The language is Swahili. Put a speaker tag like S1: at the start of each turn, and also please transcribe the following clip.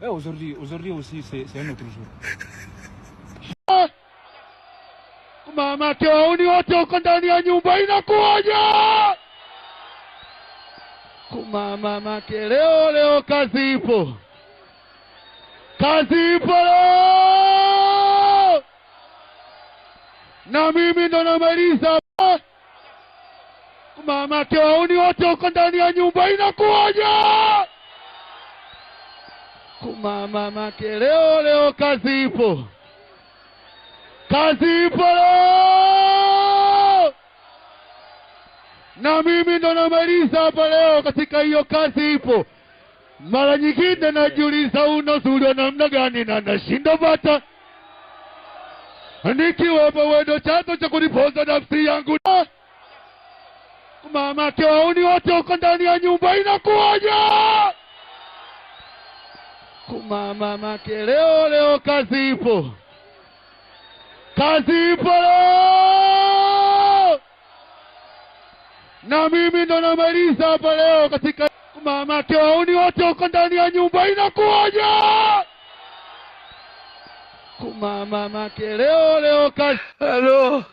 S1: Aujourd'hui aussi, c'est un autre jour.
S2: Mama wauni wote uko ndani ya nyumba inakuwaje? Mama leo kazi ipo. Kazi ipo leo. Na mimi ndo namaliza. Mama wauni wote uko ndani ya nyumba inakuwaje? Mama leo kazi ipo. Kazi ipo leo. Na mimi ndo namaliza hapa leo katika hiyo kazi ipo. Mara nyingine najiuliza unazuri namna gani na nashinda bata. Nikiwepo wendo chanzo cha kunipoza nafsi yangu. Mama wauni wote uko ndani ya nyumba inakuwaje? Mama leo kazi ipo. Kazi ipo leo. Na mimi ndo namaliza hapa leo katika mama wauni wote uko ndani ya nyumba inakuwaje? Mama leo kazi.
S3: Hello.